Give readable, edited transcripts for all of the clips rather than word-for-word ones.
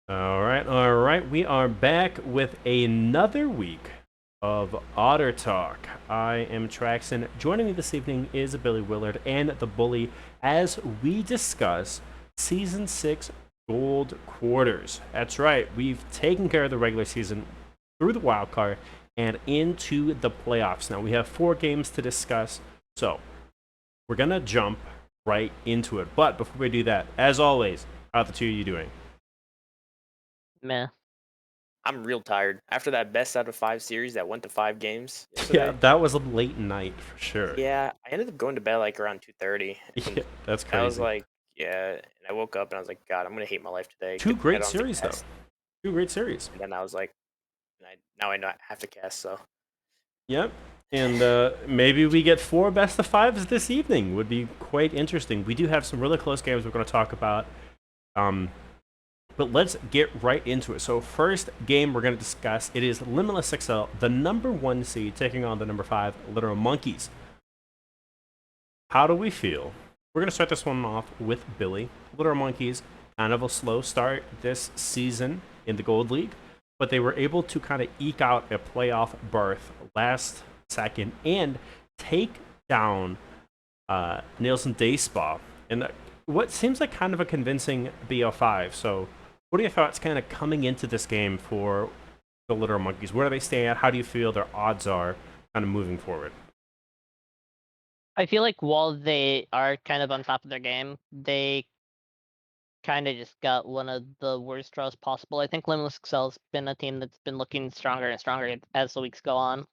All right. We are back with another week of Otter Talk. I am Traxon. Joining me this evening is Billy Willard and the Bully as we discuss Season 6 Gold Quarters. That's right. We've taken care of the regular season through the wild card and into the playoffs. Now we have 4 games to discuss, so we're going to jump right into it. But before we do that, as always, how the two of you doing? Meh. I'm real tired after that best out of 5 series that went to 5 games Yeah, yesterday. that was a late night for sure. Yeah, I ended up going to bed like around 2:30, Yeah, and that's I was crazy. like, yeah, and I woke up and I was like, God, I'm gonna hate my life today. Two Get the head great on to series, though. cast, Two great series. and then I was like, now I know I have to cast. So Yep. And maybe we get 4 best of 5s this evening. Would be quite interesting. We do have some really close games we're going to talk about. But let's get right into it. So first game we're going to discuss, it is Limitless XL, the number 1 seed, taking on the number 5 Literal Monkeys. How do we feel? We're going to start this one off with Billy. Literal Monkeys, kind of a slow start this season in the Gold League, but they were able to kind of eke out a playoff berth last second and take down Nielsen Dayspa in what seems like kind of a convincing BO5. So, what are your thoughts kind of coming into this game for the Literal Monkeys? Where do they stand? How do you feel their odds are kind of moving forward? I feel like while they are kind of on top of their game, they kind of just got one of the worst draws possible. I think Limitless Excel's been a team that's been looking stronger and stronger as the weeks go on.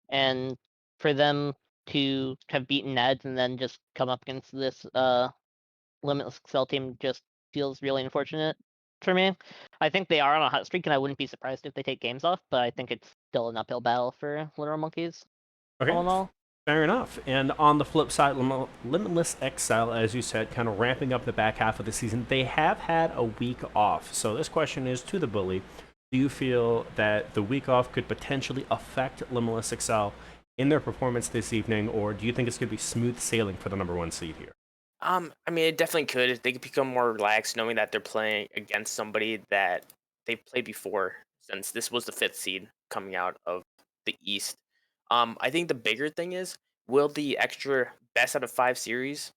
And for them to have beaten Neds and then just come up against this Limitless Excel team just feels really unfortunate for me. I think they are on a hot streak, and I wouldn't be surprised if they take games off, but I think it's still an uphill battle for Literal Monkeys, all Okay, in all. fair enough. And on the flip side, Limitless XL, as you said, kind of ramping up the back half of the season. They have had a week off. So this question is to the Bully. Do you feel that the week off could potentially affect Limitless XL in their performance this evening, or do you think it's going to be smooth sailing for the number 1 seed here? I mean, it definitely could. They could become more relaxed knowing that they're playing against somebody that they've played before, since this was the 5th seed coming out of the East. I think the bigger thing is, will the extra best out of 5 series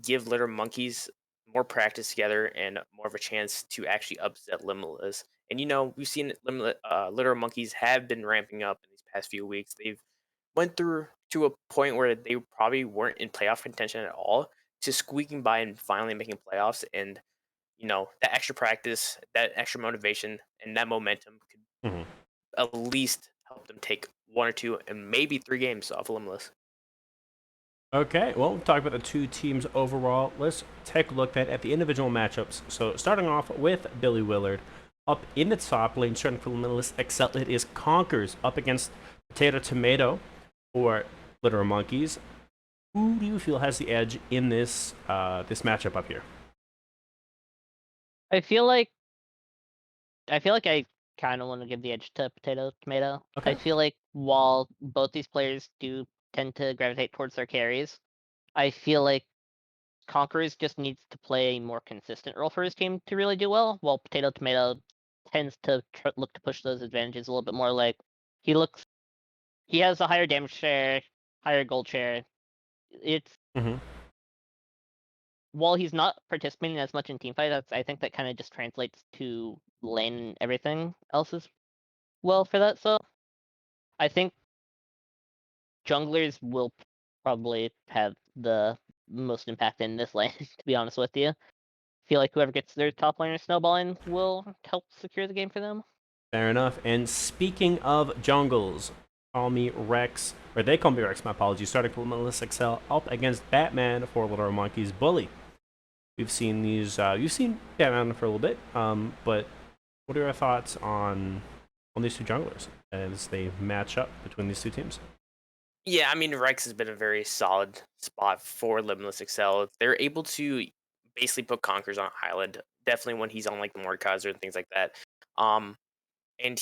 give Litter Monkeys more practice together and more of a chance to actually upset Limitless? And we've seen Litter Monkeys have been ramping up in these past few weeks. They've went through to a point where they probably weren't in playoff contention at all, to squeaking by and finally making playoffs. And that extra practice, that extra motivation, and that momentum could Mhm. at least help them take 1 or 2 and maybe 3 games off Limitless. Okay, well, we'll talk about the 2 teams overall. Let's take a look then at the individual matchups. So, starting off with Billy Willard. Up in the top lane, starting for Limitless XL, it is Conkers up against Potato Tomato for Literal Monkeys. Who do you feel has the edge in this matchup up here? I feel like I kind of want to give the edge to Potato Tomato. I Okay. feel like while both these players do tend to gravitate towards their carries, I feel like Conquerors just needs to play a more consistent role for his team to really do well, while Potato Tomato tends to look to push those advantages a little bit more. Like he looks, he has a higher damage share, higher gold share. It's Hmm. while he's not participating as much in team fights, I think that kind of just translates to lane and everything else as well for that. So I think junglers will probably have the most impact in this lane, to be honest with you. Feel like whoever gets their top laner snowballing will help secure the game for them. Fair enough. And speaking of jungles, call me Rex, or they call me Rex, my apologies, starting for Limitless XL up against Batman for Little Monkeys Bully. We've seen these, you've seen Batman for a little bit, but what are your thoughts on on these two junglers as they match up between these two teams? Yeah, I mean, Rex has been a very solid spot for Limitless Excel. They're able to basically put Conkers on Island, definitely when he's on like the Mordekaiser and things like that. Um, and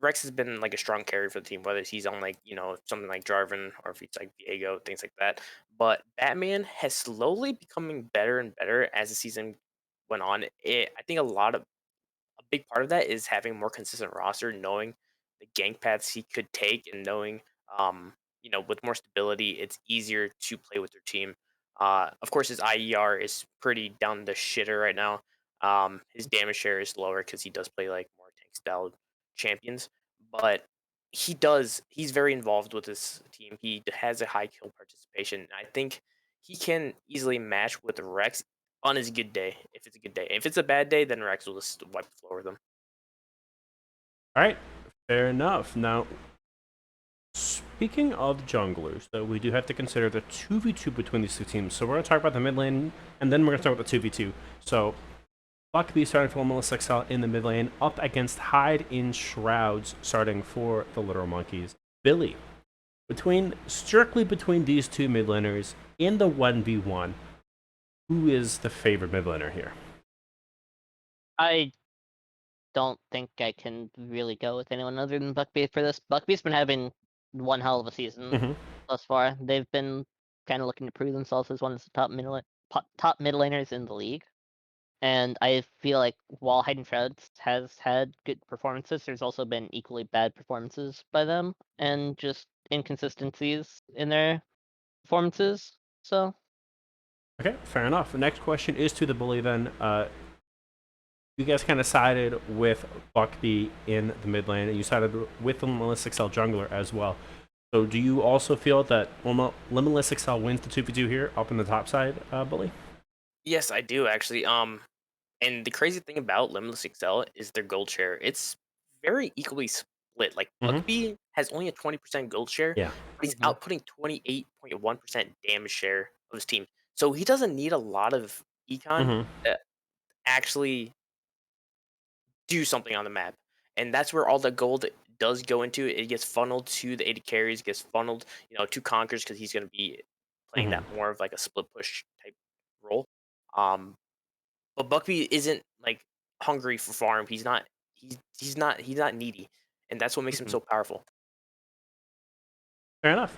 Rex has been like a strong carry for the team, whether he's on like something like Jarvan or if he's like Diego, things like that. But Batman has slowly becoming better and better as the season went on. I think a big part of that is having a more consistent roster, knowing the gank paths he could take, and knowing, with more stability, it's easier to play with their team. Of course, his IER is pretty down the shitter right now. His damage share is lower because he does play like more tank style champions, but he's very involved with his team. He has a high kill participation. I think he can easily match with Rex on his good day, if it's a good day. If it's a bad day, then Rex will just wipe the floor with him. All right, fair enough. Now, speaking of junglers, though, we do have to consider the 2v2 between these two teams. So we're going to talk about the mid lane, and then we're going to talk about the 2v2. So Buckby starting for Limitless XL in the mid lane, up against Hyde in Shrouds, starting for the Literal Monkeys. Billy, strictly between these two mid laners in the 1v1, who is the favorite mid laner here? I don't think I can really go with anyone other than Buckbeast for this. Buckbeast's been having one hell of a season Mm-hmm. thus far. They've been kind of looking to prove themselves as one of the top mid laners in the league. And I feel like while Hayden Shrouds has had good performances, there's also been equally bad performances by them and just inconsistencies in their performances. So Okay, fair enough. The next question is to the Bully then. You guys kind of sided with Buckby in the mid lane, and you sided with the Limitless XL jungler as well. So do you also feel that Limitless XL wins the 2v2 here up in the top side, Bully? Yes, I do actually. And the crazy thing about Limitless Excel is their gold share. It's very equally split. Like Mm-hmm. Buckby has only a 20% gold share, Yeah. but he's Mhm. outputting 28.1% damage share of his team. So he doesn't need a lot of econ Mm-hmm. to actually do something on the map. And that's where all the gold does go into. It gets funneled to the 80 carries, gets funneled, to Conkers because he's going to be playing Mm-hmm. that more of like a split push type role. Um, but Buckby isn't like hungry for farm. He's not needy, and that's what makes him Mm-hmm. so powerful. Fair enough.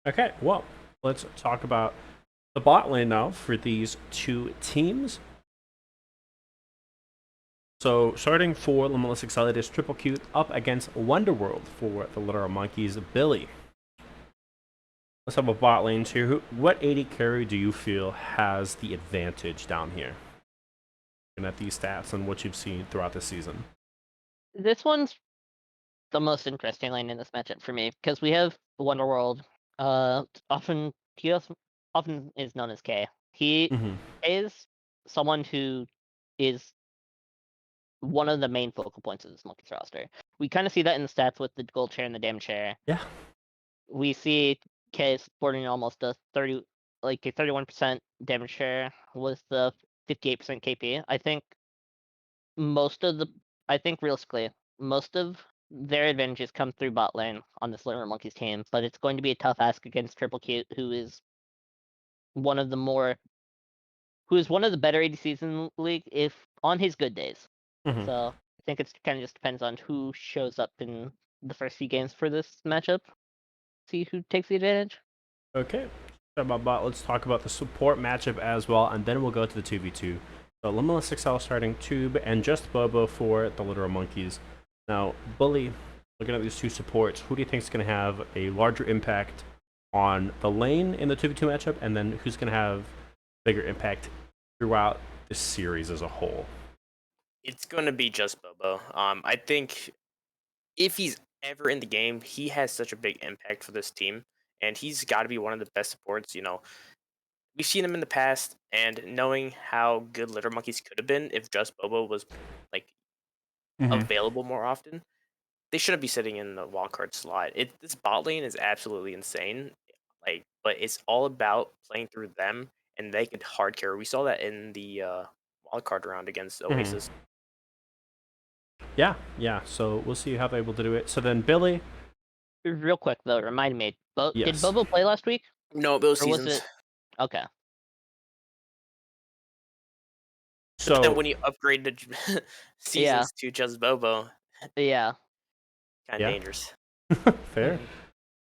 Okay, well, let's talk about the bot lane now for these two teams. So starting for Limitless XL, it is Triple Q up against Wonderworld for the Literal Monkeys. Billy, let's have a bot lane here. What 80 carry do you feel has the advantage down here? Looking at these stats and what you've seen throughout the season. this one's the most interesting lane in this matchup for me because we have Wonderworld. Often often is known as K. He Mm-hmm. is someone who is one of the main focal points of this Monkeys roster. We kind of see that in the stats with the gold share and the damage share. Yeah. We see K sporting almost a 31% damage share with the 58% KP. Most of the I think realistically, most of their advantages come through bot lane on this Literal Monkeys team, but it's going to be a tough ask against Triple Q, who is one of the better ADCs in the league if on his good days. Mm-hmm. So I think it's kind of just depends on who shows up in the first few games for this matchup. See who takes the advantage. Okay. About bot, let's talk about the support matchup as well, and then we'll go to the 2v2. So Limitless XL starting Tube and just Bobo for the Literal Monkeys. Now, Bully, looking at these two supports, who do you think is going to have a larger impact on the lane in the 2v2 matchup, and then who's going to have bigger impact throughout the series as a whole? It's gonna be just Bobo. I think if he's ever in the game, he has such a big impact for this team, and he's got to be one of the best supports. We've seen him in the past, and knowing how good Litter Monkeys could have been if just Bobo was like Mm-hmm. available more often, they shouldn't be sitting in the wildcard slot. This bot lane is absolutely insane. But it's all about playing through them, and they could hard carry. We saw that in the wildcard round against Mm-hmm. Oasis. Yeah. So we'll see how they're able to do it. So then, Billy, Real quick though, remind me. Did yes. Bobo play last week, No, those or was seasons. it? Okay. But then So when you upgrade the Yeah. seasons to just Bobo, Yeah. kind of yeah, dangerous. fair.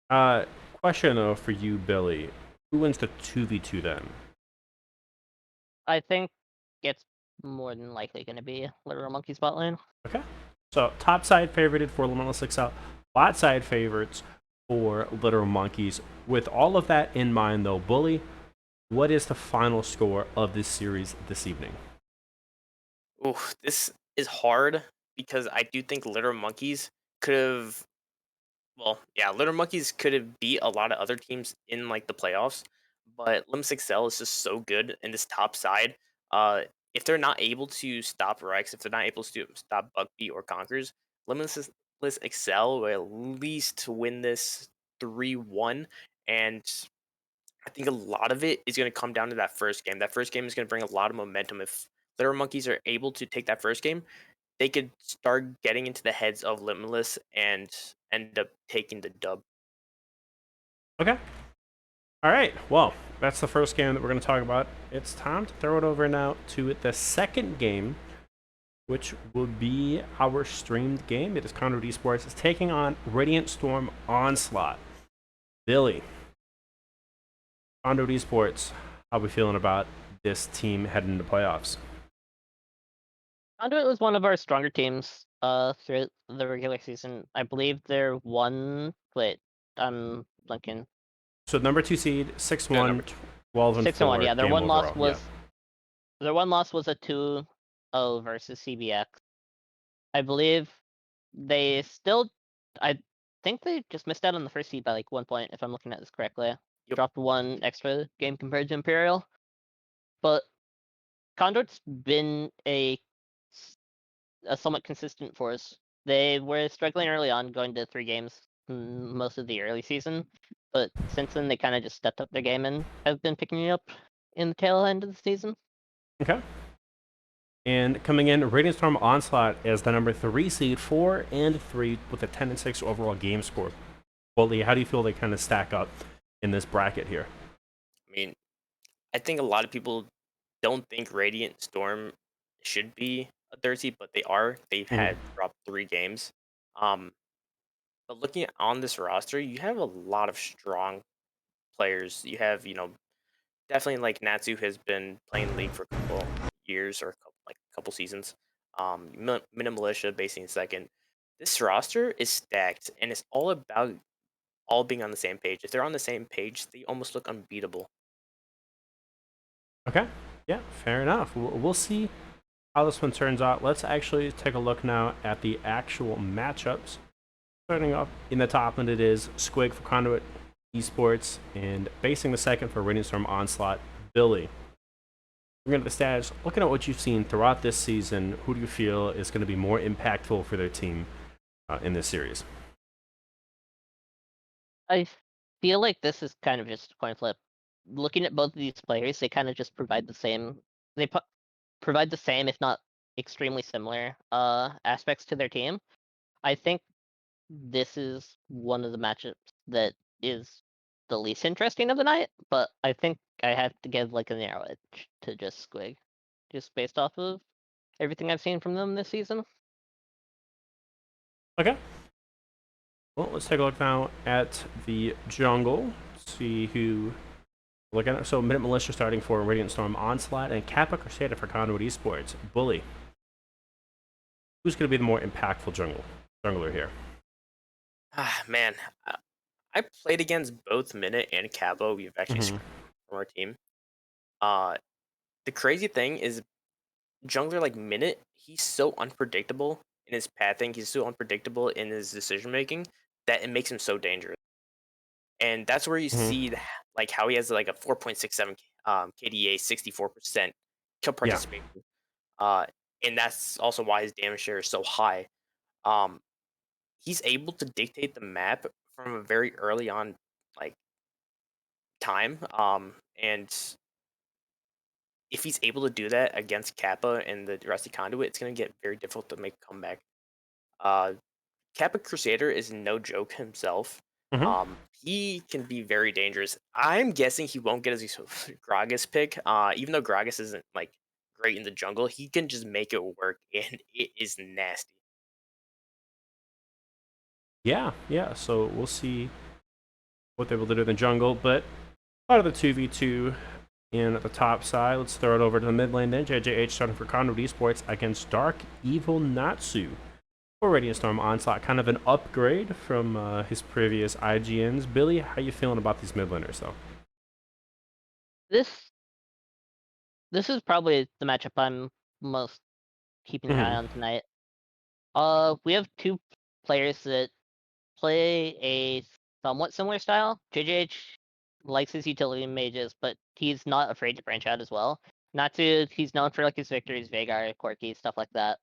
Uh, question though for you, Billy, who wins the 2v2 then? I think it's more than likely going to be Literal Monkey's bot lane. Okay. So top side favorited for Limitless Excel, bot side favorites for Literal Monkeys. With all of that in mind, though, Bully, what is the final score of this series this evening? Ooh, this is hard because I do think Litter Monkeys could have. Well, yeah, Litter Monkeys could have beat a lot of other teams in like the playoffs, but Limits Excel is just so good in this top side. Uh, if they're not able to stop Rex, if they're not able to stop Buckbeat or Conquers, Limitless Excel will at least win this 3-1. And I think a lot of it is going to come down to that first game. That first game is going to bring a lot of momentum. If Litter Monkeys are able to take that first game, they could start getting into the heads of Limitless and end up taking the dub. Okay. All right. Well, that's the first game that we're going to talk about. It's time to throw it over now to the second game, which will be our streamed game. It is Conduit Esports is taking on Radiant Storm Onslaught. Billy, Conduit Esports, how we feeling about this team heading into playoffs? Conduit was one of our stronger teams throughout the regular season. I believe they're one. Wait, I'm blanking. So number 2 seed, Yeah, 6-1, number 2. 12 and 6-1. 4 Yeah, game overall. Yeah. their one loss was a 2-0 versus CBX. I believe they still. I think they just missed out on the first seed by like 1 point, if I'm looking at this correctly. Yep. Dropped one extra game compared to Imperial, but Conduit's been a somewhat consistent force. They were struggling early on, going to 3 games most of the early season, but since then they kind of just stepped up their game and have been picking it up in the tail end of the season. Okay. And coming in, Radiant Storm Onslaught as the number 3 seed, 4-3 with a 10-6 overall game score. Bully, how do you feel they kind of stack up in this bracket here? I mean, I think a lot of people don't think Radiant Storm should be a third seed, but they are. They've Mhm. had dropped 3 games. Um, but looking on this roster, you have a lot of strong players. You have, definitely like Natsu has been playing the league for a couple years or like a couple seasons. Militia basing second. This roster is stacked, and it's all about all being on the same page. If they're on the same page, they almost look unbeatable. Okay. Yeah, fair enough. We'll see how this one turns out. Let's actually take a look now at the actual matchups. Starting off in the top end, it is Squig for Conduit Esports, and facing the second for Radiant Storm Onslaught, Billy. Looking at the stats, looking at what you've seen throughout this season, who do you feel is going to be more impactful for their team in this series? I feel like this is kind of just a coin flip. Looking at both of these players, they kind of just provide the same. They provide the same, if not extremely similar, aspects to their team. I think this is one of the matchups that is the least interesting of the night, but I think I have to give like a narrow edge to just Squig, just based off of everything I've seen from them this season. Okay. Well, let's take a look now at the jungle. See who. Look at it. So, Minute Militia starting for Radiant Storm Onslaught and Kappa Crusader for Conduit Esports. Bully. Who's going to be the more impactful jungler here? Ah, man, I played against both Minute and Capo. We've actually Mm-hmm. screwed from our team. Uh, the crazy thing is, jungler like Minute, he's so unpredictable in his pathing. He's so unpredictable in his decision making that it makes him so dangerous. And that's where you Mm-hmm. see like how he has like a 4.67 KDA, 64% kill Yeah. participation. Uh, and that's also why his damage share is so high. Um, he's able to dictate the map from a very early on like time. And if he's able to do that against Kappa and the Rusty Conduit, it's going to get very difficult to make a comeback. Kappa Crusader is no joke himself. Mhm. He can be very dangerous. I'm guessing he won't get his Gragas pick. Even though Gragas isn't like great in the jungle, he can just make it work, and it is nasty. Yeah. So we'll see what they're able to do in the jungle, but out of the 2v2 in the top side, let's throw it over to the mid lane then. JJH starting for Conrad Esports against Dark Evil Natsu. For Radiant Storm Onslaught, kind of an upgrade from his previous IGNs. Billy, how you feeling about these mid laners, though? This this is probably the matchup I'm most keeping an eye Hmm. on tonight. We have two players that play a somewhat similar style. JJH likes his utility mages, but he's not afraid to branch out as well. He's known for like his victories, Veigar, Corki, stuff like that.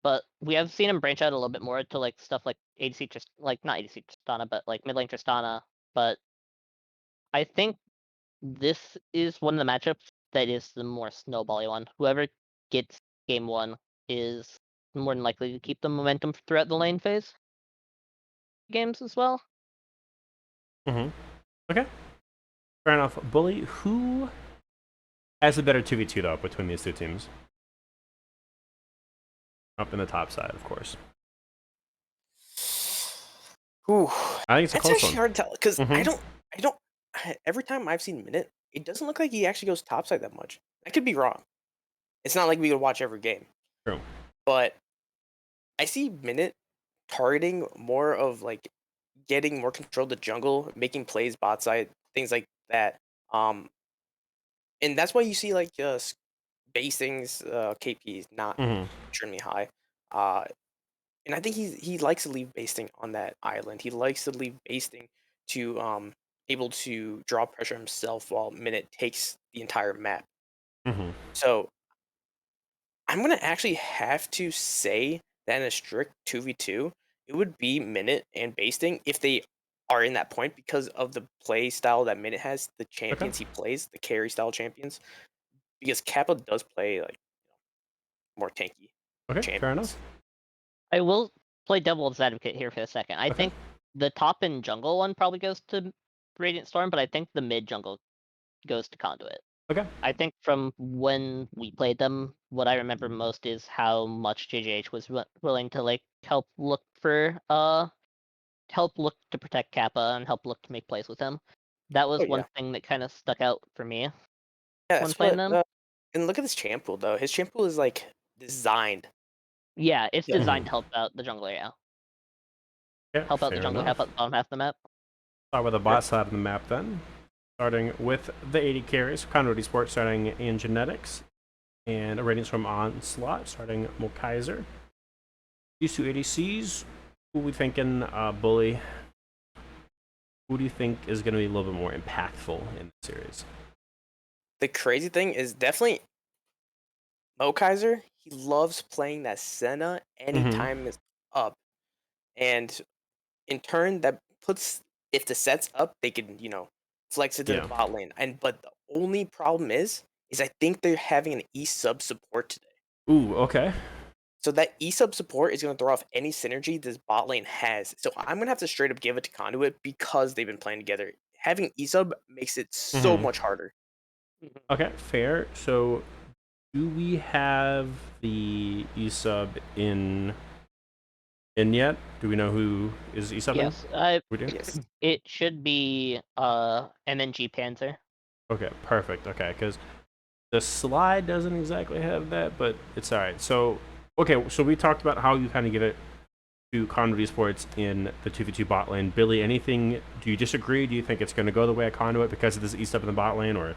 But we have seen him branch out a little bit more to like stuff like ADC, like not ADC Tristana, but like mid lane Tristana. But I think this is one of the matchups that is the more snowbally one. Whoever gets game one is more than likely to keep the momentum throughout the lane phase games as well. Hmm. Okay, fair enough. Bully, who has a better 2v2, though, between these two teams? Up in the top side, of course. Ooh, I think it's a that's close actually one. hard to tell because Hmm. I don't. Every time I've seen Minute, it doesn't look like he actually goes topside that much. I could be wrong. It's not like we would watch every game, True. but I see Minute targeting more of like getting more control of the jungle, making plays bot side, things like that. Um, and that's why you see like spacings, KP not Hmm. extremely high. Uh, and I think he likes to leave basting on that island. He likes to leave basting to able to draw pressure himself while Minute takes the entire map. Hmm. So I'm gonna actually have to say that in a strict 2v2, it would be Minute and basting if they are in that point because of the play style that Minute has, the Okay. champions he plays, the carry style champions. Because Kappa does play like more tanky Okay, fair champions. enough. I will play devil's advocate here for a second. I Okay. think the top and jungle one probably goes to Radiant Storm, but I think the mid jungle goes to Conduit. Okay. I think from when we played them, what I remember most is how much JJH was willing to like help look to protect Kappa and help look to make plays with him. That Oh was one yeah, thing that kind of stuck out for me yeah. when That's playing what. them. And look at his champ pool though. His champ pool is like designed. Yeah, it's Yeah. designed Hmm. to help out the jungler. Yeah, Yeah, help out the fair jungler, help enough. out the bottom half of the map. Start with the Yeah. bot side of the map then. Starting with the 80 carries, Conrad Esports starting in genetics, and a ratings from Onslaught starting Mulkaiser. These two ADCs, who we thinking, Bully? Who do you think is going to be a little bit more impactful in the series? The crazy thing is definitely Mo Kaiser. He loves playing that Senna Mm-hmm. anytime it's up, and in turn that puts if the set's up, they can flex it to the Yeah. bot lane. And but the only problem is I think they're having an E sub support today. Ooh, okay. So that E sub support is going to throw off any synergy this bot lane has. So I'm going to have to straight up give it to Conduit because they've been playing together. Having E sub makes it so Mm-hmm. much harder. Mhm. Okay, fair. So, do we have the E-sub in yet? Do we know who is E-sub in? Yes, We do? Yes. it should be MNG Panzer. Okay, perfect. Okay, because the slide doesn't exactly have that, but it's all right. So, okay, so we talked about how you kind of give it to Conduit Esports in the 2v2 bot lane. Billy, anything, do you disagree? Do you think it's going to go the way of Conduit because of this E-sub in the bot lane, or?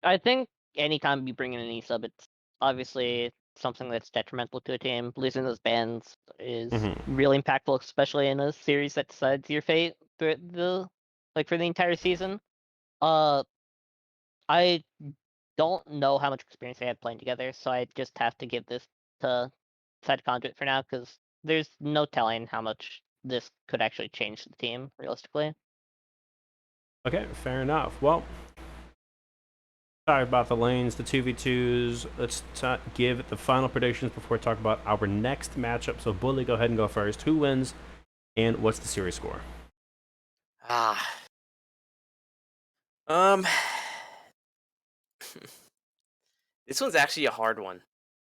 I think anytime you bring in an E sub, it's obviously something that's detrimental to a team. Losing those bans is Mm-hmm. really impactful, especially in a series that decides your fate for the entire season. Uh, I don't know how much experience they had playing together, so I just have to give this to Side Conduit for now because there's no telling how much this could actually change the team realistically. Okay, fair enough. Well, Talk about the lanes, the 2v2s. Let's give the final predictions before we talk about our next matchup. So, Bully, go ahead and go first. Who wins, and what's the series score? Ah. Um. This one's actually a hard one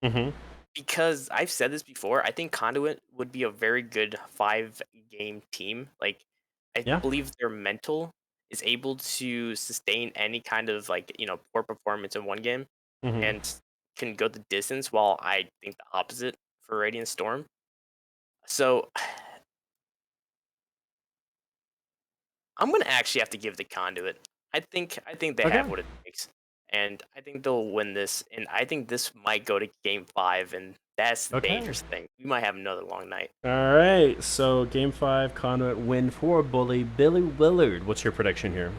Mm-hmm. because I've said this before. I think Conduit would be a very good 5-game team. Like, I Yeah. believe their mental is able to sustain any kind of poor performance in one game Mm-hmm. and can go the distance. While I think the opposite for Radiant Storm. So I'm gonna actually have to give the Conduit. I think they Okay. have what it takes, and I think they'll win this. And I think this might go to Game 5, and that's the Okay. dangerous thing. We might have another long night. All right. So, Game 5, Conduit win for Bully. Billy Willard, what's your prediction here?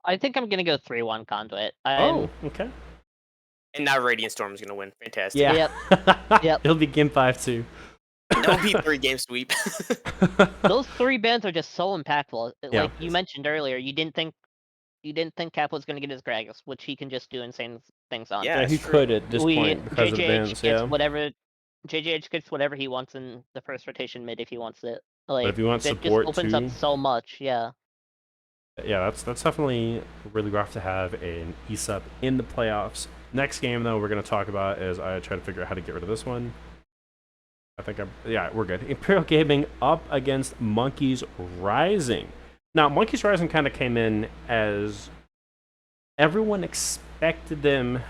I think I'm gonna go 3-1 Conduit. Oh, okay. And now Radiant Storm is gonna win. Fantastic. Yeah. Yep. Yep. It'll be Game 5 too. That will be 3-game sweep. Those 3 bans are just so impactful. Yeah. Like you mentioned earlier, you didn't think Cap was gonna get his Gragas, which he can just do insane things on. Yeah, Yeah, it's he true. could at this point because of the bans. Yeah. JJH gets whatever he wants in the first rotation mid if he wants it. But Like if you want that just support opens up too, so much. Yeah. yeah, that's definitely really rough to have an ESUP in the playoffs. Next game, though, we're going to talk about as I try to figure out how to get rid of this one. Yeah, we're good. Imperial Gaming up against Monkeys Rising. Now, Monkeys Rising kind of came in as everyone expected them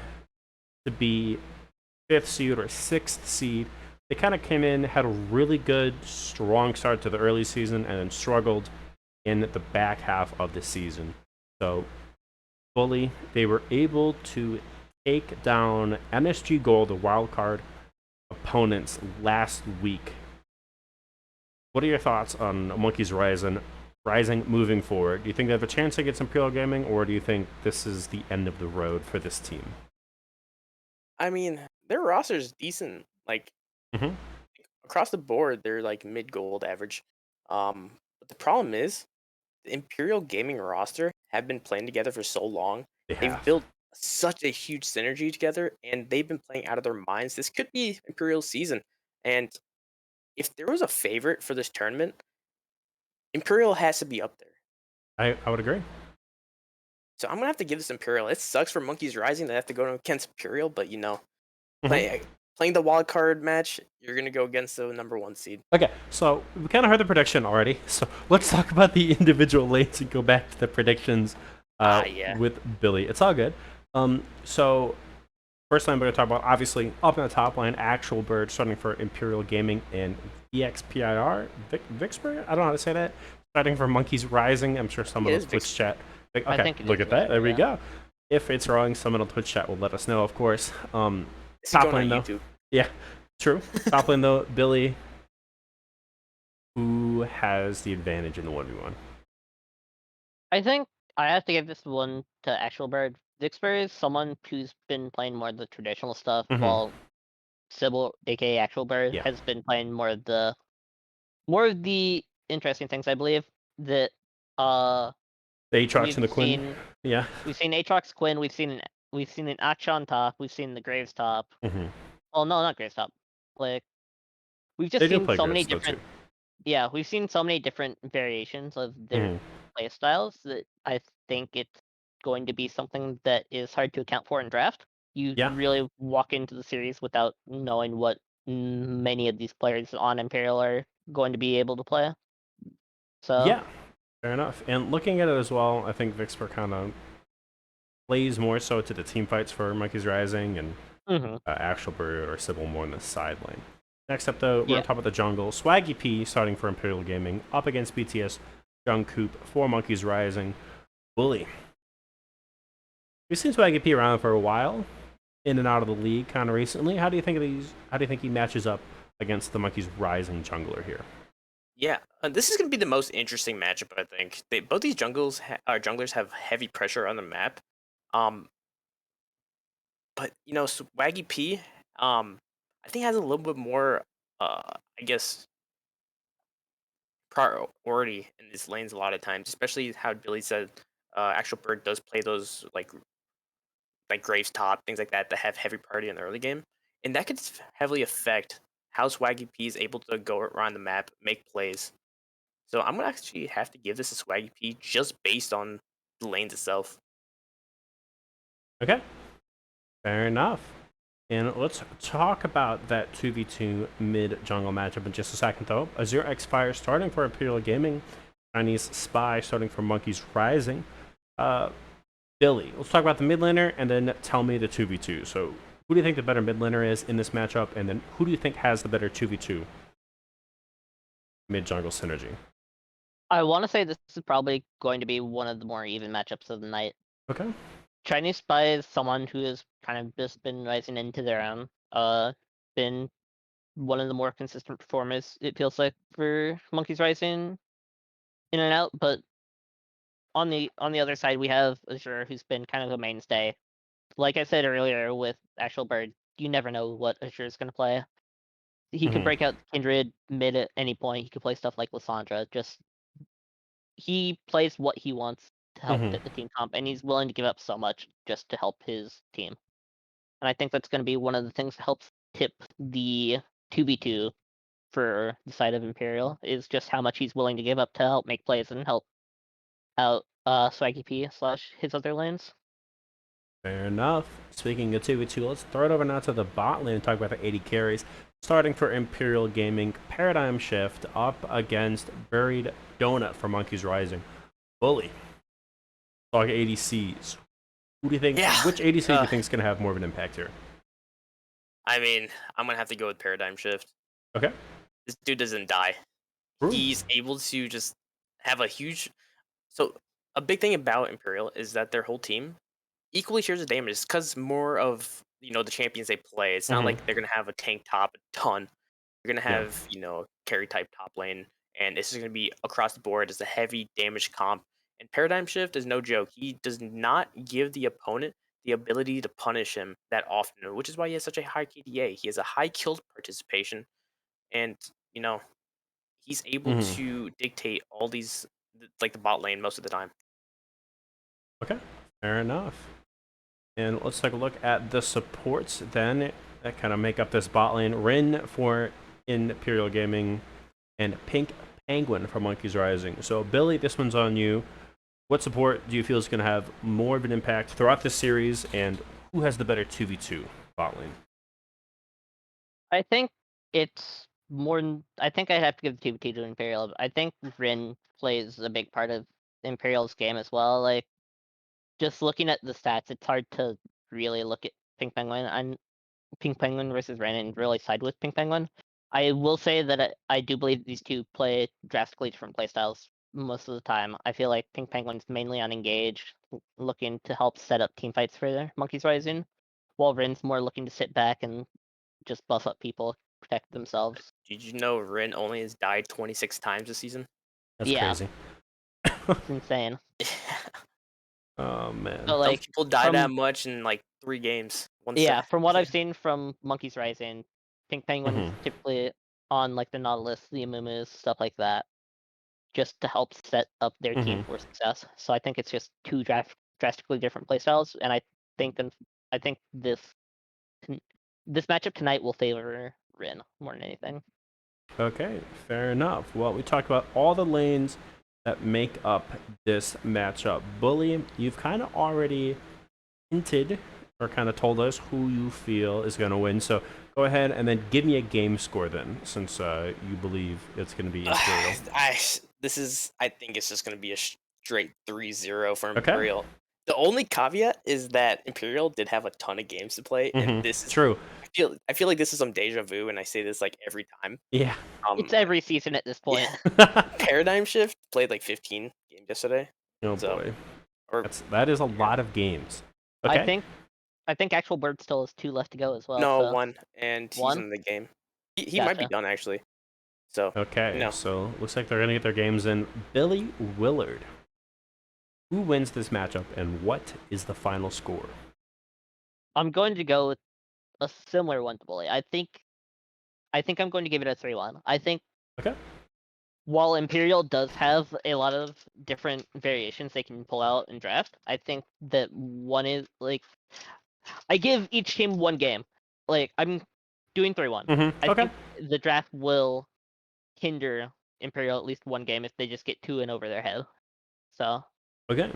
to be 5th seed or 6th seed. They kind of came in, had a really good, strong start to the early season, and then struggled in the back half of the season. So, Bully, they were able to take down NSG Gold, the wild card opponents, last week. What are your thoughts on Monkeys Rising moving forward? Do you think they have a chance against Imperial Gaming, or do you think this is the end of the road for this team? I mean, their roster is decent. Like Mm-hmm. across the board, they're like mid-gold average. But the problem is the Imperial Gaming roster have been playing together for so long. They They've have. built such a huge synergy together, and they've been playing out of their minds. This could be Imperial's season. And if there was a favorite for this tournament, Imperial has to be up there. I would agree. So I'm gonna have to give this Imperial. It sucks for Monkeys Rising they have to go against Imperial, but Mhm. playing the wild card match, you're gonna go against the #1 seed. Okay, so we kind of heard the prediction already. So let's talk about the individual lanes and go back to the predictions Yeah. with Billy. It's all good. So first line we're going to talk about, obviously, up in the top line, Actual Bird starting for Imperial Gaming and EXPIR. Vixper? I don't know how to say that. Starting for Monkeys Rising. I'm sure someone It on is Twitch Vixper. chat. I Okay, think it look is at that. There we Vixper, go. If it's wrong, someone on Twitch chat will let us know, of course. This is Top going lane, on though. YouTube. Yeah, true. Top lane, though, Billy, who has the advantage in the 1v1? I think I have to give this one to Actual Bird. Vixper is someone who's been playing more of the traditional stuff, Mhm. while Sybil, aka Actual Bird, Yeah. has been playing more of the interesting things. I believe that The Aatrox we've and the Quinn. seen Yeah. Aatrox Quinn, we've seen an Akshan top, we've seen the Graves top. Hmm. Oh no, not Graves top. Like we've just They do seen play so many Graves, though, different too. yeah, we've seen so many different variations of their Mhm. play styles that I think it's going to be something that is hard to account for in draft. You Yeah. really walk into the series without knowing what many of these players on Imperial are going to be able to play. So Yeah. Fair enough. And looking at it as well, I think Vixper kind of plays more so to the team fights for Monkeys Rising and mhm. Actual Bird or Sybil more in the side lane. Next up, though, we're Yeah. going to talk about the jungle. Swaggy P starting for Imperial Gaming up against BTS Jungkook for Monkeys Rising. Bully. We've seen Swaggy P around for a while, in and out of the league kind of recently. How do you think of these? How do you think he matches up against the Monkeys Rising jungler here? Yeah, this is going to be the most interesting matchup. I think both these junglers have heavy pressure on the map. Um, but Swaggy P, I think has a little bit more, I guess, priority in these lanes a lot of times. Especially how Billy said, Actual Bird does play those like like Graves top, things like that have heavy priority in the early game, and that could heavily affect how Swaggy P is able to go around the map, make plays. So I'm gonna actually have to give this a Swaggy P just based on the lanes itself. Okay, fair enough. And let's talk about that 2v2 mid jungle matchup in just a second, though. Azure X Fire starting for Imperial Gaming, Chinese Spy starting for Monkeys Rising. Billy, let's talk about the mid laner and then tell me the 2v2. So, who do you think the better mid laner is in this matchup? And then who do you think has the better 2v2 mid jungle synergy? I want to say this is probably going to be one of the more even matchups of the night. Okay. Chinese Spy is someone who has kind of just been rising into their own. Been one of the more consistent performers, it feels like, for Monkeys Rising in and out. But on the other side, we have Azure, who's been kind of a mainstay. Like I said earlier with Actual Bird, you never know what Azure is going to play. He could break out Kindred mid at any point. He could play stuff like Lissandra. Just he plays what he wants to help fit the team comp, and he's willing to give up so much just to help his team. And I think that's going to be one of the things that helps tip the 2v2 for the side of Imperial, is just how much he's willing to give up to help make plays and help out Swaggy P / his other lanes. Fair enough. Speaking of 2v2, let's throw it over now to the bot lane and talk about the 80 carries. Starting for Imperial Gaming, Paradigm Shift up against Buried Donut for Monkeys Rising. Bully. Talk ADCs. Who do you think? Yeah. Which ADC do you think is going to have more of an impact here? I mean, I'm gonna have to go with Paradigm Shift. Okay. This dude doesn't die. True. He's able to just have a huge. So a big thing about Imperial is that their whole team equally shares the damage because more of the champions they play. It's not like they're gonna have a tank top a ton. You're gonna Yeah. have carry type top lane, and this is gonna be across the board as a heavy damage comp. And Paradigm Shift is no joke. He does not give the opponent the ability to punish him that often, which is why he has such a high KDA. He has a high kill participation, and he's able to dictate all these like the bot lane most of the time. Okay. Fair enough. And let's take a look at the supports then that kind of make up this bot lane. Rin for Imperial Gaming and Pink Penguin for Monkeys Rising. So, Billy, this one's on you. What support do you feel is going to have more of an impact throughout this series, and who has the better 2v2 bot lane? I think it's more. I think I'd have to give the 2v2 to Imperial. I think Rin plays a big part of Imperial's game as well. Like, just looking at the stats, it's hard to really look at Pink Penguin and Pink Penguin versus Ren and really side with Pink Penguin. I will say that I do believe these two play drastically different playstyles most of the time. I feel like Pink Penguin's mainly on engage, looking to help set up team fights for their Monkeys Rising, while Ren's more looking to sit back and just buff up people, protect themselves. Did you know Rin only has died 26 times this season? That's Yeah. crazy. It's insane. Oh, man. So, like, Some people die that from much in like 3 games. yeah, from what I've seen from Monkeys Rising, Pink Penguin's typically on like the Nautilus, the Amumus, stuff like that, just to help set up their team for success. So I think it's just two drastically different playstyles, and I think this matchup tonight will favor Rin more than anything. Okay, fair enough. Well, we talked about all the lanes that make up this matchup. Bully, you've kind of already hinted or kind of told us who you feel is going to win. So go ahead and then give me a game score then, since you believe it's going to be Imperial. I think it's just going to be a straight 3-0 for Okay. Imperial. The only caveat is that Imperial did have a ton of games to play, and this is true. I feel like this is some deja vu, and I say this like every time. Yeah. It's every season at this point. Paradigm Shift played like 15 games yesterday. Oh So, boy, or that is a lot of games. Okay. I think Actual Bird still has 2 left to go as well. no, so. 1, and he's One? in the game. He might be Gotcha. done actually. So Okay, no. so looks like they're going to get their games in. Billy Willard. Who wins this matchup, and what is the final score? I'm going to go with a similar one to Bully. I think I'm going to give it a 3-1. I think Okay. while Imperial does have a lot of different variations they can pull out and draft, I think that one is like I give each team one game. Like I'm doing 3-1. I Okay. think the draft will hinder Imperial at least one game if they just get 2 in over their head. So Okay.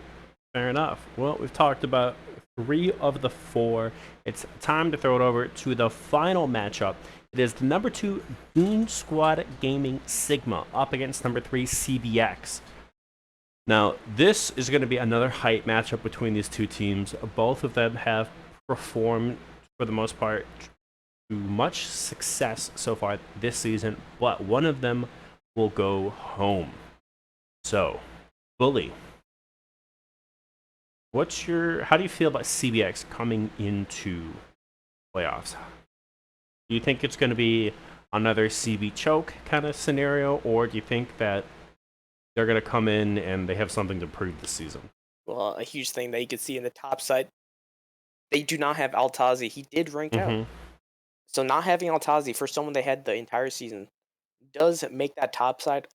Fair enough. Well, we've talked about 3 of the 4. It's time to throw it over to the final matchup. It is the number 2 Goon Squad Gaming Sigma up against number 3 CBX. Now, this is going to be another height matchup between these two teams. Both of them have performed, for the most part, to much success so far this season, but one of them will go home. So, Bully, how do you feel about CBX coming into playoffs? Do you think it's going to be another CB choke kind of scenario, or do you think that they're going to come in and they have something to prove this season? Well, a huge thing that you could see in the top side, they do not have Altazi. He did rank out. Mm-hmm. So not having Altazi for someone they had the entire season does make that top side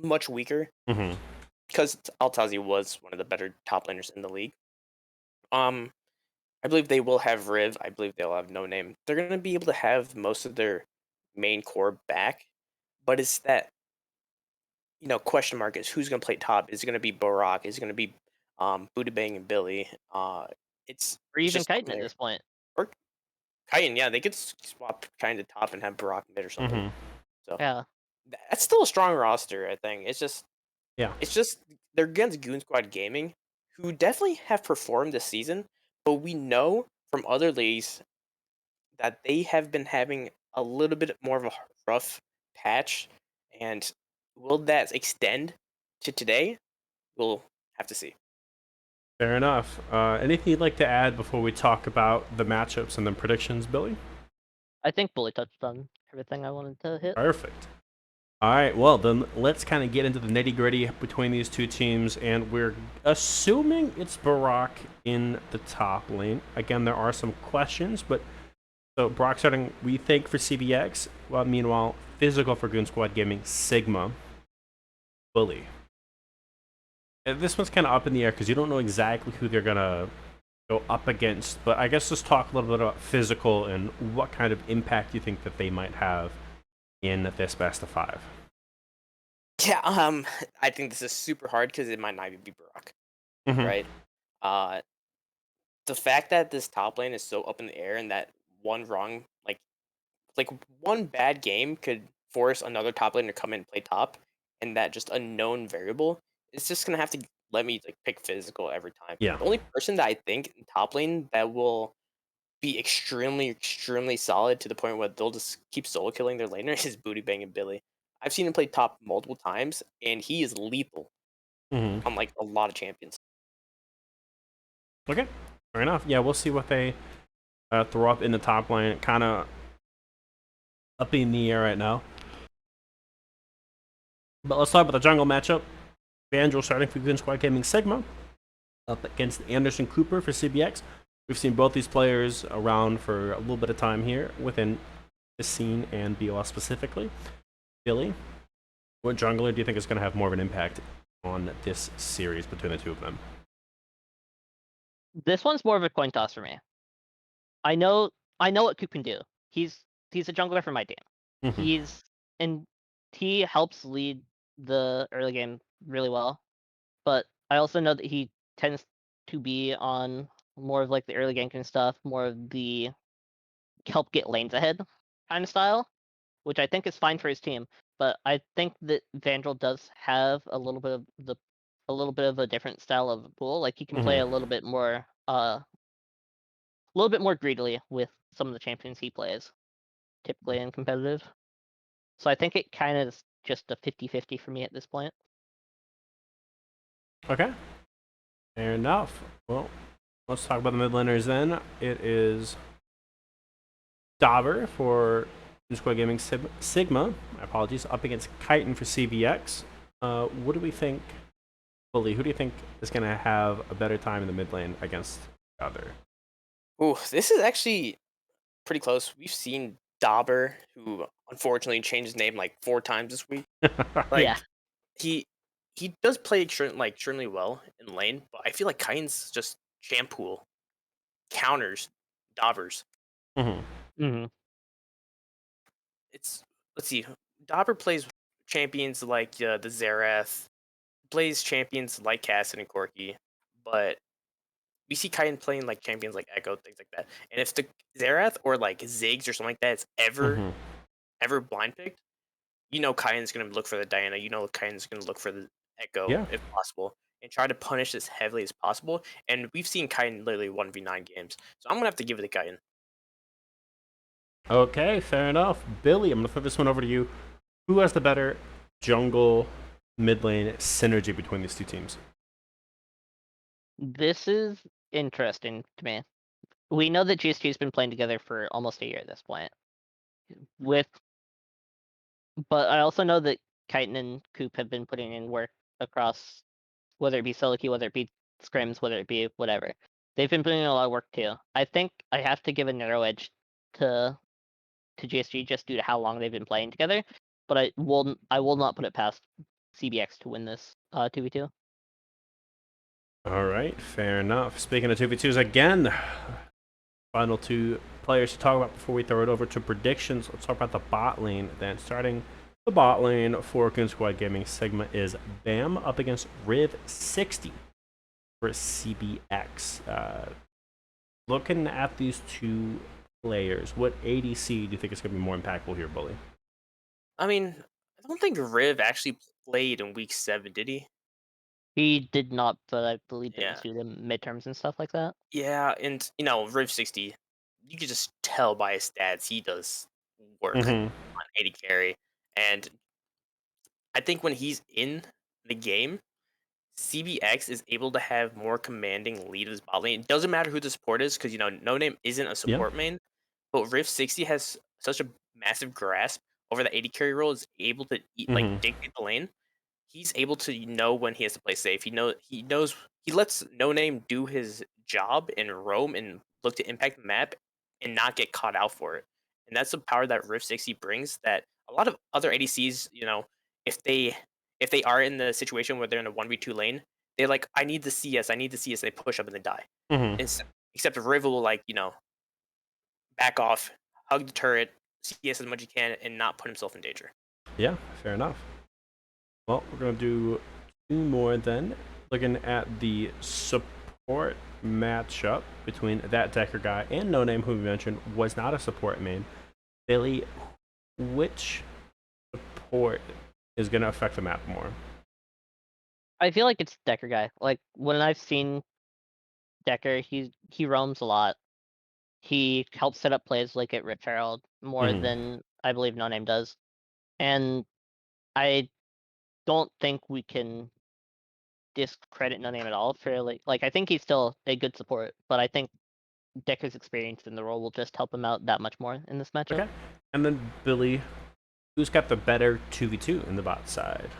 much weaker Mm-hmm. because Altazi was one of the better top laners in the league. I believe they will have Riv. I believe they'll have No Name. They're going to be able to have most of their main core back, but it's that question mark is who's going to play top. Is it going to be Barak? Is it going to be Buddha Bang and Billy? It's or even just up Chitin in at there. this point. Or Kayan, yeah, they could swap kind of top and have Barak mid or something. Mm-hmm. So Yeah. that's still a strong roster, I think. It's just Yeah. they're against Goon Squad Gaming, who definitely have performed this season, but we know from other leagues that they have been having a little bit more of a rough patch, and will that extend to today? We'll have to see. Fair enough. Anything you'd like to add before we talk about the matchups and then predictions, Billy? I think Bully touched on everything I wanted to hit. Perfect. All right, well, then let's kind of get into the nitty gritty between these two teams, and we're assuming it's Barak in the top lane. Again, there are some questions, but so Barak starting, we think, for CBX. Well, meanwhile, physical for Goon Squad Gaming, Sigma, Bully. This one's kind of up in the air because you don't know exactly who they're going to go up against, but I guess let's talk a little bit about physical and what kind of impact you think that they might have in this best of 5. Yeah, I think this is super hard because it might not even be Barak, Mm-hmm. right? Uh, the fact that this top lane is so up in the air and that one wrong, like one bad game could force another top laner to come in and play top, and that just unknown variable, it's just gonna have to let me like pick physical every time. Yeah. The only person that I think in top lane that will be extremely, extremely solid to the point where they'll just keep solo killing their laner is Booty Bang and Billy. I've seen him play top multiple times, and he is lethal Mm-hmm. on like a lot of champions. Okay, fair enough. Yeah, we'll see what they throw up in the top lane. Kind of up in the air right now. But let's talk about the jungle matchup. Vandal starting for Goon Squad Gaming Sigma up against Anderson Cooper for CBX. We've seen both these players around for a little bit of time here within the scene and BOS specifically. Billy, what jungler do you think is going to have more of an impact on this series between the two of them? This one's more of a coin toss for me. I know what Coop can do. He's a jungler for my team. Mm-hmm. He helps lead the early game really well. But I also know that he tends to be on more of like the early ganking stuff, more of the help get lanes ahead kind of style, which I think is fine for his team. But I think that Vandal does have a little bit of a different style of pool. Like he can play a little bit more greedily with some of the champions he plays, typically in competitive. So I think it kind of is just a 50-50 for me at this point. Okay, fair enough. Well, let's talk about the mid laners then. It is Dauber for Squad Gaming Sigma. My apologies. Up against Chitin for CVX. What do we think, Bully? Who do you think is going to have a better time in the mid lane against the other? Ooh, this is actually pretty close. We've seen Dauber, who unfortunately changed his name like 4 times this week. Yeah. Like he he does play extremely well in lane, but I feel like Kain's just champ pool. counters Daubers. Mm-hmm. Let's see, Dauber plays champions like the Xerath, plays champions like Cassidy and Corki, but we see Kaiden playing like champions like Echo, things like that. And if the Xerath or like Ziggs or something like that is ever blind picked, you know Kaiden's gonna look for the Diana, you know Kaiden's gonna look for the Echo Yeah. if possible, and try to punish as heavily as possible. And we've seen Kaiden literally 1v9 games. So I'm gonna have to give it to Kaiden. Okay, fair enough. Billy, I'm gonna throw this one over to you. Who has the better jungle mid lane synergy between these two teams? This is interesting to me. We know that GSG has been playing together for almost a year at this point. But I also know that Chitin and Coop have been putting in work across, whether it be solo queue, whether it be scrims, whether it be whatever. They've been putting in a lot of work too. I think I have to give a narrow edge to GSG just due to how long they've been playing together. But I will not put it past CBX to win this 2v2. All right, fair enough. Speaking of 2v2s again, final two players to talk about before we throw it over to predictions. Let's talk about the bot lane then. Starting the bot lane for Goon Squad Gaming Sigma is Bam up against Riv 60 for CBX. Looking at these two players, what ADC do you think is going to be more impactful here, Bully? I mean, I don't think Riv actually played in week 7, did he? He did not, but I believe they Yeah. instituted midterms and stuff like that. Yeah, and Riv 60, you could just tell by his stats he does work Mm-hmm. on AD carry. And I think when he's in the game, CBX is able to have more commanding lead of his bot lane. It doesn't matter who the support is, because No Name isn't a support main, but Riv 60 has such a massive grasp over the AD carry role, is able to dictate the lane. He's able to know when he has to play safe. He lets No Name do his job and roam and look to impact the map and not get caught out for it. And that's the power that Rift 60 brings that a lot of other ADCs, if they are in the situation where they're in a 1v2 lane, they're like, I need the CS, and they push up and they die. Mm-hmm. Except River will back off, hug the turret, CS as much as he can, and not put himself in danger. Yeah, fair enough. Well, we're going to do two more then. Looking at the support matchup between that Decker guy and No Name, who we mentioned was not a support main. Billy, which support is going to affect the map more? I feel like it's Decker guy. Like when I've seen Decker, he roams a lot. He helps set up plays like at Rip Herald more than I believe No Name does. And I don't think we can discredit No Name at all for like I think he's still a good support, but I think Decker's experience in the role will just help him out that much more in this matchup. Okay. And then Billy, who's got the better 2v2 in the bot side?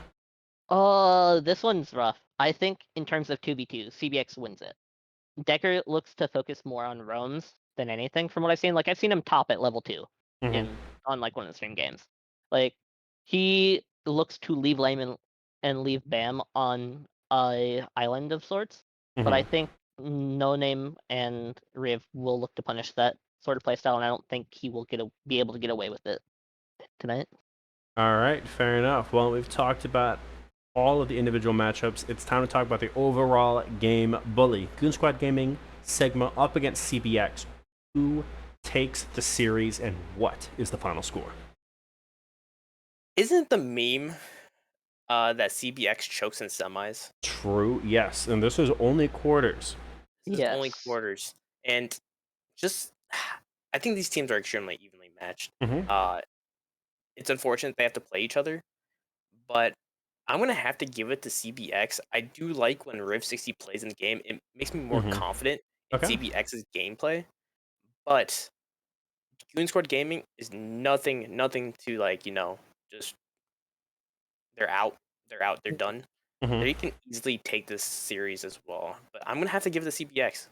This one's rough. I think in terms of 2v2, CBX wins it. Decker looks to focus more on roams than anything from what I've seen. Like I've seen him top at level 2 on like one of the stream games. Like he looks to leave Lame and leave Bam on a island of sorts. But I think No Name and Riv will look to punish that sort of playstyle, and I don't think he will be able to get away with it tonight. All right, fair enough. Well, we've talked about all of the individual matchups. It's time to talk about the overall game. Bully, Goon Squad Gaming, Sigma up against CBX. Who takes the series and what is the final score? Isn't the meme that CBX chokes in semis? True, yes. And this is only quarters. This is only quarters. And just, I think these teams are extremely evenly matched. It's unfortunate they have to play each other, but I'm going to have to give it to CBX. I do like when Riv 60 plays in the game. It makes me more confident in CBX's gameplay. But Goon Squad Gaming is nothing to just they're out. They're done. They can easily take this series as well. But I'm going to have to give it to CBX.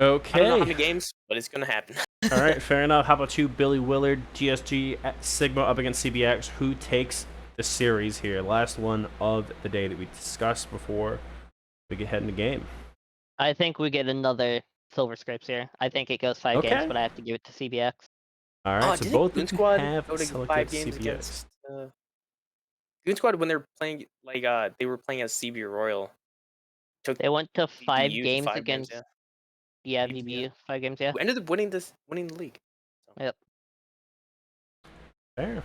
Okay. I don't know how many games, but it's going to happen. All right, fair enough. How about you, Billy Willard, GSG, Sigma up against CBX? Who takes the series here? Last one of the day that we discussed before we get head in the game. I think we get another Silver Scrapes here. I think it goes 5 games, Okay. but I have to give it to CBX. All right, so didn't both Goon of you Squad have go to selected 5 games CBX. against Goon Squad when they're playing like they were playing as CB Royal. Took They went to 5 VBU to games 5 games, against yeah. VBU. 5 games, yeah. Who ended up winning the league. So. Yep. Fair.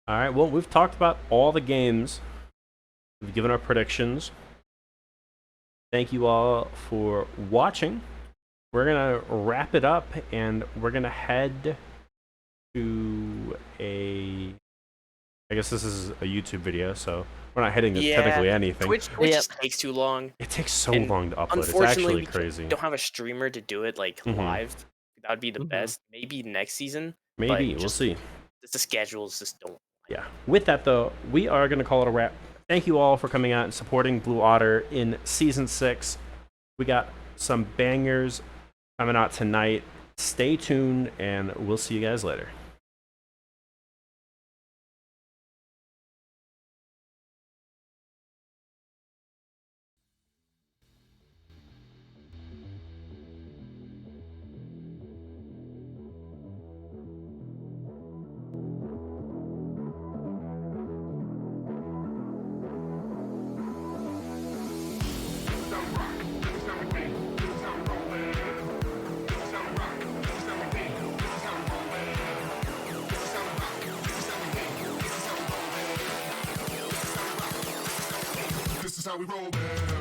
All right, well, we've talked about all the games. We've given our predictions. Thank you all for watching. We're going to wrap it up, and we're going to head to a... I guess this is a YouTube video, so we're not heading to technically anything. Twitch just takes too long. It takes so And long to upload. It's Unfortunately, actually crazy. we don't have a streamer to do it like live. That would be the Mhm. best. Maybe next season. Maybe. But We'll see. The schedules just don't. Yeah. With that, though, we are going to call it a wrap. Thank you all for coming out and supporting Blue Otter in Season 6. We got some bangers coming out tonight. Stay tuned, and we'll see you guys later. This is how we roll, man.